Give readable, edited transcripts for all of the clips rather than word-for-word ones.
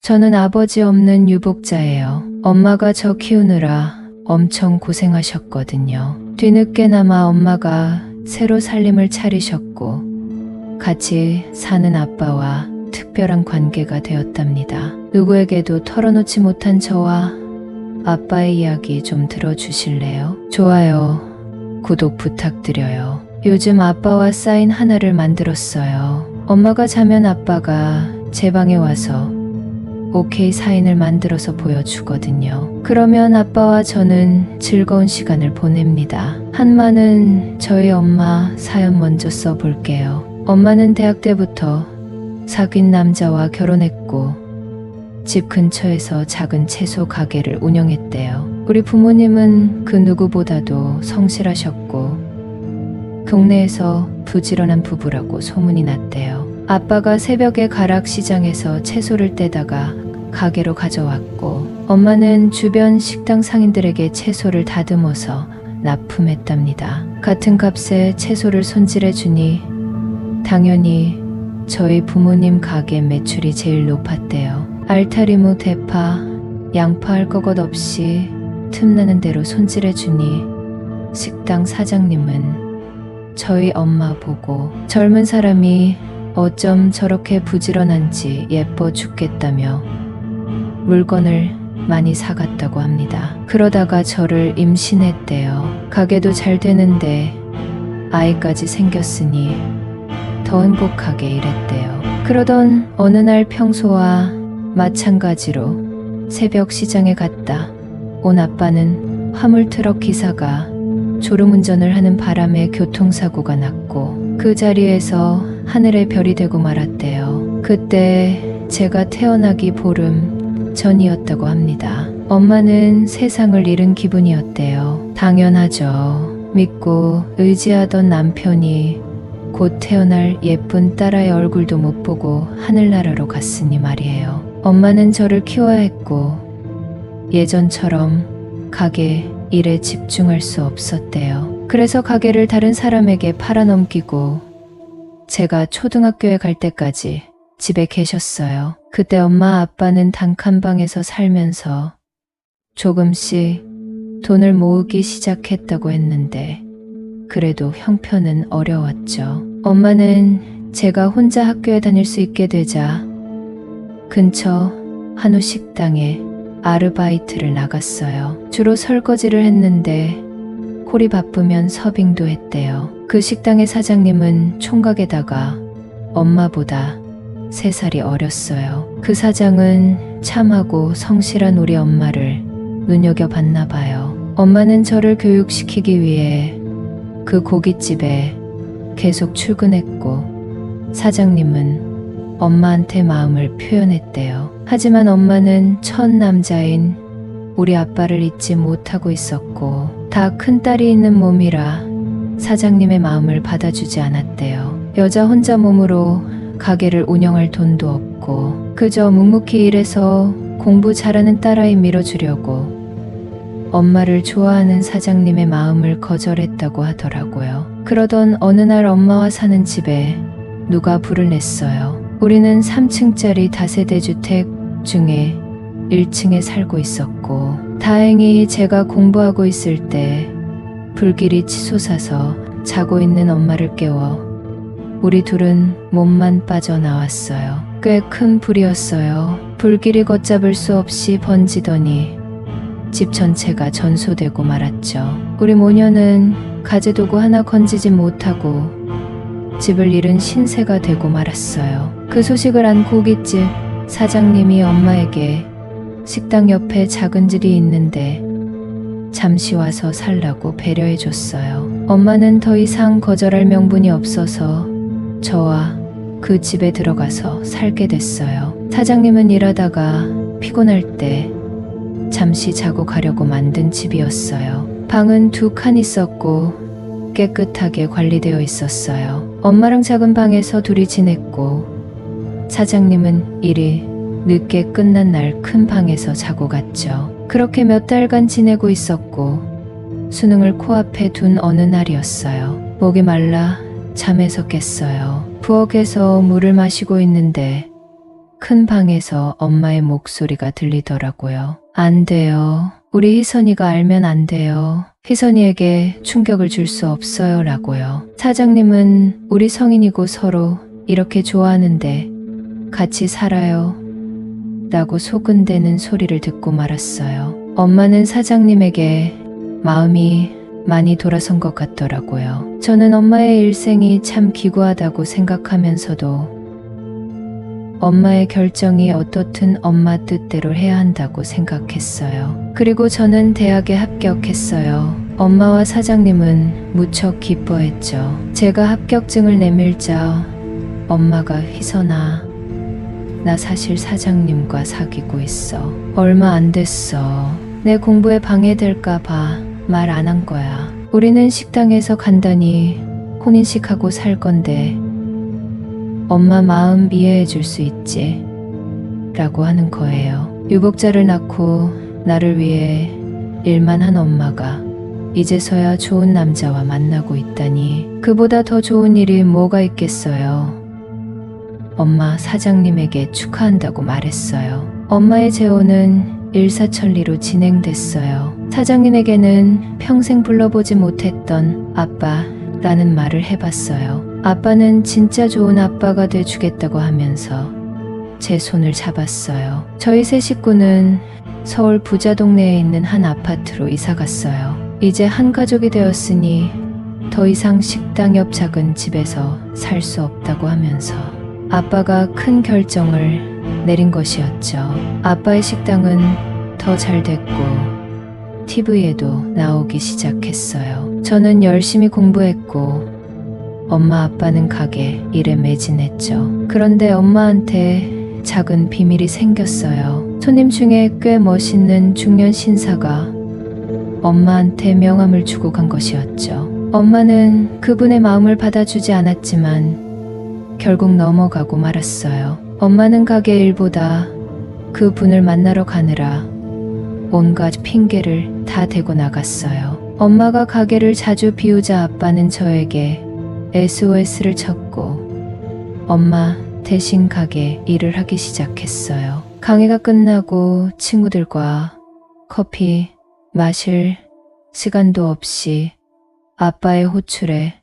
저는 아버지 없는 유복자예요. 엄마가 저 키우느라 엄청 고생하셨거든요. 뒤늦게나마 엄마가 새로 살림을 차리셨고 같이 사는 아빠와 특별한 관계가 되었답니다. 누구에게도 털어놓지 못한 저와 아빠의 이야기 좀 들어주실래요? 좋아요. 구독 부탁드려요. 요즘 아빠와 사인 하나를 만들었어요. 엄마가 자면 아빠가 제 방에 와서 오케이 사인을 만들어서 보여주거든요. 그러면 아빠와 저는 즐거운 시간을 보냅니다. 한마는 저희 엄마 사연 먼저 써볼게요. 엄마는 대학 때부터 사귄 남자와 결혼했고 집 근처에서 작은 채소 가게를 운영했대요. 우리 부모님은 그 누구보다도 성실하셨고 동네에서 부지런한 부부라고 소문이 났대요. 아빠가 새벽에 가락시장에서 채소를 떼다가 가게로 가져왔고 엄마는 주변 식당 상인들에게 채소를 다듬어서 납품했답니다. 같은 값에 채소를 손질해 주니 당연히 저희 부모님 가게 매출이 제일 높았대요. 알타리무, 대파, 양파 할 것 없이 틈나는 대로 손질해 주니 식당 사장님은 저희 엄마 보고 젊은 사람이 어쩜 저렇게 부지런한지 예뻐 죽겠다며 물건을 많이 사갔다고 합니다. 그러다가 저를 임신했대요. 가게도 잘 되는데 아이까지 생겼으니 더 행복하게 일했대요. 그러던 어느 날 평소와 마찬가지로 새벽 시장에 갔다 온 아빠는 화물트럭 기사가 졸음운전을 하는 바람에 교통사고가 났고 그 자리에서 하늘에 별이 되고 말았대요. 그때 제가 태어나기 보름 전이었다고 합니다. 엄마는 세상을 잃은 기분이었대요. 당연하죠. 믿고 의지하던 남편이 곧 태어날 예쁜 딸아이 얼굴도 못 보고 하늘나라로 갔으니 말이에요. 엄마는 저를 키워야 했고 예전처럼 가게 일에 집중할 수 없었대요. 그래서 가게를 다른 사람에게 팔아넘기고 제가 초등학교에 갈 때까지 집에 계셨어요. 그때 엄마 아빠는 단칸방에서 살면서 조금씩 돈을 모으기 시작했다고 했는데 그래도 형편은 어려웠죠. 엄마는 제가 혼자 학교에 다닐 수 있게 되자 근처 한우 식당에 아르바이트를 나갔어요. 주로 설거지를 했는데 콜이 바쁘면 서빙도 했대요. 그 식당의 사장님은 총각에다가 엄마보다 3살이 어렸어요. 그 사장은 참하고 성실한 우리 엄마를 눈여겨봤나 봐요. 엄마는 저를 교육시키기 위해 그 고깃집에 계속 출근했고 사장님은 엄마한테 마음을 표현했대요. 하지만 엄마는 첫 남자인 우리 아빠를 잊지 못하고 있었고 다 큰딸이 있는 몸이라 사장님의 마음을 받아주지 않았대요. 여자 혼자 몸으로 가게를 운영할 돈도 없고 그저 묵묵히 일해서 공부 잘하는 딸아이 밀어주려고 엄마를 좋아하는 사장님의 마음을 거절했다고 하더라고요. 그러던 어느 날 엄마와 사는 집에 누가 불을 냈어요. 우리는 3층짜리 다세대 주택 중에 1층에 살고 있었고 다행히 제가 공부하고 있을 때 불길이 치솟아서 자고 있는 엄마를 깨워 우리 둘은 몸만 빠져나왔어요. 꽤 큰 불이었어요. 불길이 걷잡을 수 없이 번지더니 집 전체가 전소되고 말았죠. 우리 모녀는 가재도구 하나 건지지 못하고 집을 잃은 신세가 되고 말았어요. 그 소식을 안 고깃집 사장님이 엄마에게 식당 옆에 작은 집이 있는데 잠시 와서 살라고 배려해 줬어요. 엄마는 더 이상 거절할 명분이 없어서 저와 그 집에 들어가서 살게 됐어요. 사장님은 일하다가 피곤할 때 잠시 자고 가려고 만든 집이었어요. 방은 2칸 있었고 깨끗하게 관리되어 있었어요. 엄마랑 작은 방에서 둘이 지냈고 사장님은 일이 늦게 끝난 날 큰 방에서 자고 갔죠. 그렇게 몇 달간 지내고 있었고 수능을 코앞에 둔 어느 날이었어요. 목이 말라 잠에서 깼어요. 부엌에서 물을 마시고 있는데 큰 방에서 엄마의 목소리가 들리더라고요. 안 돼요. 우리 희선이가 알면 안 돼요. 희선이에게 충격을 줄 수 없어요. 라고요. 사장님은 우리 성인이고 서로 이렇게 좋아하는데 같이 살아요. 라고 소근대는 소리를 듣고 말았어요. 엄마는 사장님에게 마음이 많이 돌아선 것 같더라고요. 저는 엄마의 일생이 참 기구하다고 생각하면서도 엄마의 결정이 어떻든 엄마 뜻대로 해야 한다고 생각했어요. 그리고 저는 대학에 합격했어요. 엄마와 사장님은 무척 기뻐했죠. 제가 합격증을 내밀자 엄마가 희선아, 나 사실 사장님과 사귀고 있어. 얼마 안 됐어. 내 공부에 방해될까봐 말 안 한 거야. 우리는 식당에서 간단히 혼인식하고 살 건데 엄마 마음 이해해 줄 수 있지? 라고 하는 거예요. 유복자를 낳고 나를 위해 일만 한 엄마가 이제서야 좋은 남자와 만나고 있다니 그보다 더 좋은 일이 뭐가 있겠어요. 엄마 사장님에게 축하한다고 말했어요. 엄마의 재혼은 일사천리로 진행됐어요. 사장님에게는 평생 불러보지 못했던 아빠라는 말을 해봤어요. 아빠는 진짜 좋은 아빠가 돼주겠다고 하면서 제 손을 잡았어요. 저희 세 식구는 서울 부자 동네에 있는 한 아파트로 이사 갔어요. 이제 한 가족이 되었으니 더 이상 식당 옆 작은 집에서 살 수 없다고 하면서 아빠가 큰 결정을 내린 것이었죠. 아빠의 식당은 더 잘 됐고 TV에도 나오기 시작했어요. 저는 열심히 공부했고 엄마 아빠는 가게 일에 매진했죠. 그런데 엄마한테 작은 비밀이 생겼어요. 손님 중에 꽤 멋있는 중년 신사가 엄마한테 명함을 주고 간 것이었죠. 엄마는 그분의 마음을 받아주지 않았지만 결국 넘어가고 말았어요. 엄마는 가게 일보다 그분을 만나러 가느라 온갖 핑계를 다 대고 나갔어요. 엄마가 가게를 자주 비우자 아빠는 저에게 SOS를 쳤고 엄마 대신 가게 일을 하기 시작했어요. 강의가 끝나고 친구들과 커피 마실 시간도 없이 아빠의 호출에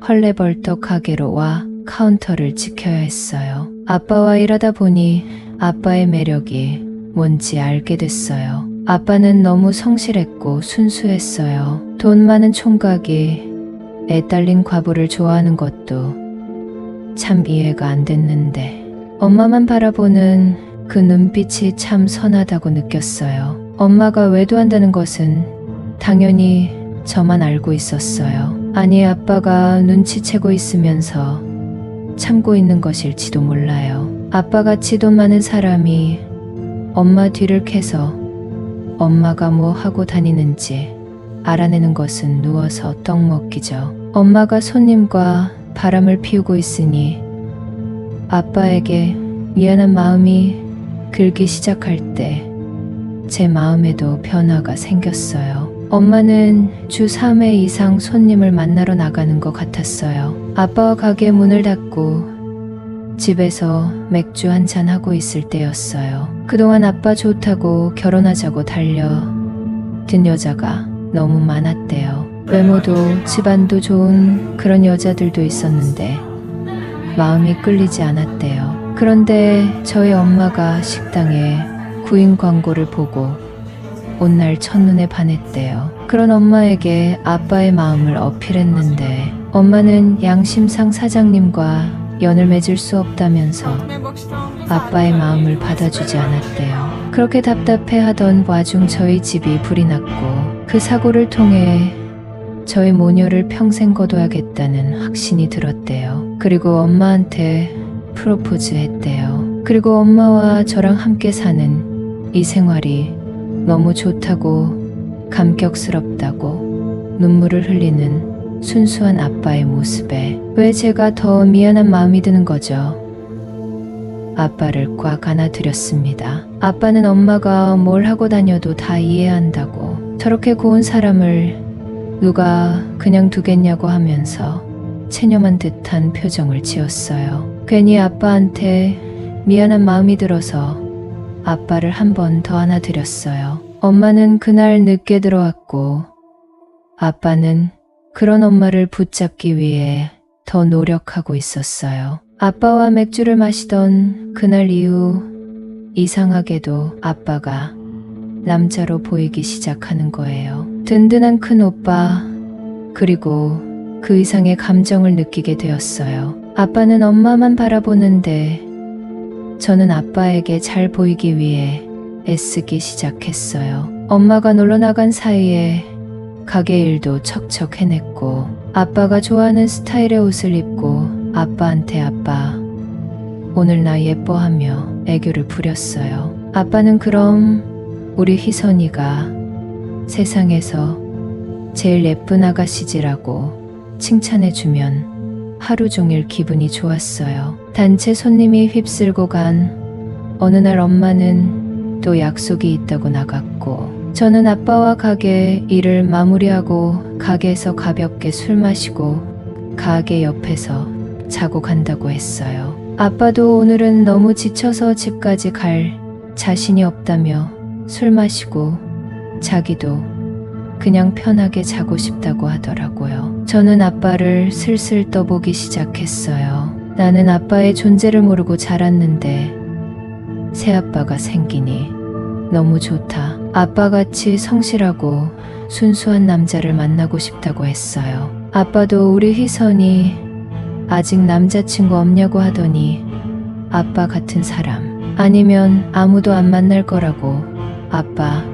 헐레벌떡 가게로 와 카운터를 지켜야 했어요. 아빠와 일하다 보니 아빠의 매력이 뭔지 알게 됐어요. 아빠는 너무 성실했고 순수했어요. 돈 많은 총각이 애 딸린 과부를 좋아하는 것도 참 이해가 안 됐는데 엄마만 바라보는 그 눈빛이 참 선하다고 느꼈어요. 엄마가 외도한다는 것은 당연히 저만 알고 있었어요. 아니 아빠가 눈치채고 있으면서 참고 있는 것일지도 몰라요. 아빠같이 돈 많은 사람이 엄마 뒤를 캐서 엄마가 뭐 하고 다니는지 알아내는 것은 누워서 떡 먹기죠. 엄마가 손님과 바람을 피우고 있으니 아빠에게 미안한 마음이 들기 시작할 때 제 마음에도 변화가 생겼어요. 엄마는 주 3회 이상 손님을 만나러 나가는 것 같았어요. 아빠와 가게 문을 닫고 집에서 맥주 한잔 하고 있을 때였어요. 그동안 아빠 좋다고 결혼하자고 달려든 여자가 너무 많았대요. 외모도 집안도 좋은 그런 여자들도 있었는데 마음이 끌리지 않았대요. 그런데 저희 엄마가 식당에 구인 광고를 보고 온 날 첫눈에 반했대요. 그런 엄마에게 아빠의 마음을 어필했는데 엄마는 양심상 사장님과 연을 맺을 수 없다면서 아빠의 마음을 받아주지 않았대요. 그렇게 답답해하던 와중 저희 집이 불이 났고 그 사고를 통해 저희 모녀를 평생 거둬야겠다는 확신이 들었대요. 그리고 엄마한테 프로포즈 했대요. 그리고 엄마와 저랑 함께 사는 이 생활이 너무 좋다고 감격스럽다고 눈물을 흘리는 순수한 아빠의 모습에 왜 제가 더 미안한 마음이 드는 거죠? 아빠를 꽉 안아드렸습니다. 아빠는 엄마가 뭘 하고 다녀도 다 이해한다고 저렇게 고운 사람을 누가 그냥 두겠냐고 하면서 체념한 듯한 표정을 지었어요. 괜히 아빠한테 미안한 마음이 들어서 아빠를 한 번 더 안아드렸어요. 엄마는 그날 늦게 들어왔고 아빠는 그런 엄마를 붙잡기 위해 더 노력하고 있었어요. 아빠와 맥주를 마시던 그날 이후 이상하게도 아빠가 남자로 보이기 시작하는 거예요. 든든한 큰 오빠, 그리고 그 이상의 감정을 느끼게 되었어요. 아빠는 엄마만 바라보는데 저는 아빠에게 잘 보이기 위해 애쓰기 시작했어요. 엄마가 놀러 나간 사이에 가게 일도 척척 해냈고 아빠가 좋아하는 스타일의 옷을 입고 아빠한테 아빠, 오늘 나 예뻐하며 애교를 부렸어요. 아빠는 그럼 우리 희선이가 세상에서 제일 예쁜 아가씨지라고 칭찬해주면 하루 종일 기분이 좋았어요. 단체 손님이 휩쓸고 간 어느 날 엄마는 또 약속이 있다고 나갔고 저는 아빠와 가게 일을 마무리하고 가게에서 가볍게 술 마시고 가게 옆에서 자고 간다고 했어요. 아빠도 오늘은 너무 지쳐서 집까지 갈 자신이 없다며 술 마시고 자기도 그냥 편하게 자고 싶다고 하더라고요. 저는 아빠를 슬슬 떠보기 시작했어요. 나는 아빠의 존재를 모르고 자랐는데 새아빠가 생기니 너무 좋다. 아빠같이 성실하고 순수한 남자를 만나고 싶다고 했어요. 아빠도 우리 희선이 아직 남자친구 없냐고 하더니 아빠 같은 사람 아니면 아무도 안 만날 거라고 아빠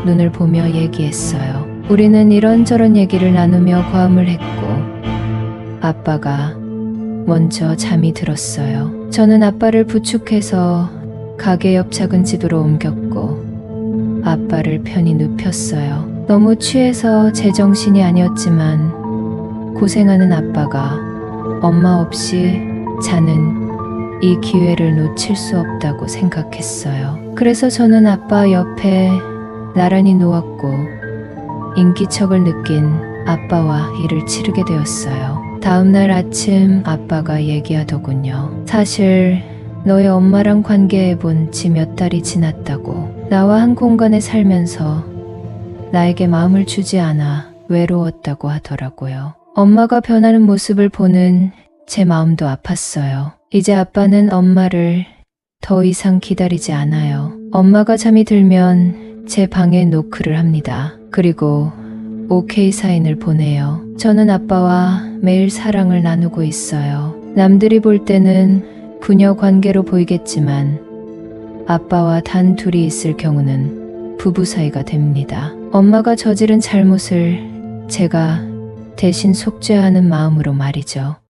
눈을 보며 얘기했어요. 우리는 이런저런 얘기를 나누며 과음을 했고 아빠가 먼저 잠이 들었어요. 저는 아빠를 부축해서 가게 옆 작은 집으로 옮겼고 아빠를 편히 눕혔어요. 너무 취해서 제정신이 아니었지만 고생하는 아빠가 엄마 없이 자는 이 기회를 놓칠 수 없다고 생각했어요. 그래서 저는 아빠 옆에 나란히 누웠고 인기척을 느낀 아빠와 일을 치르게 되었어요. 다음날 아침 아빠가 얘기하더군요. 사실 너의 엄마랑 관계해본 지 몇 달이 지났다고. 나와 한 공간에 살면서 나에게 마음을 주지 않아 외로웠다고 하더라고요. 엄마가 변하는 모습을 보는 제 마음도 아팠어요. 이제 아빠는 엄마를 더 이상 기다리지 않아요. 엄마가 잠이 들면 제 방에 노크를 합니다. 그리고 오케이 사인을 보내요. 저는 아빠와 매일 사랑을 나누고 있어요. 남들이 볼 때는 부녀 관계로 보이겠지만 아빠와 단 둘이 있을 경우는 부부 사이가 됩니다. 엄마가 저지른 잘못을 제가 대신 속죄하는 마음으로 말이죠.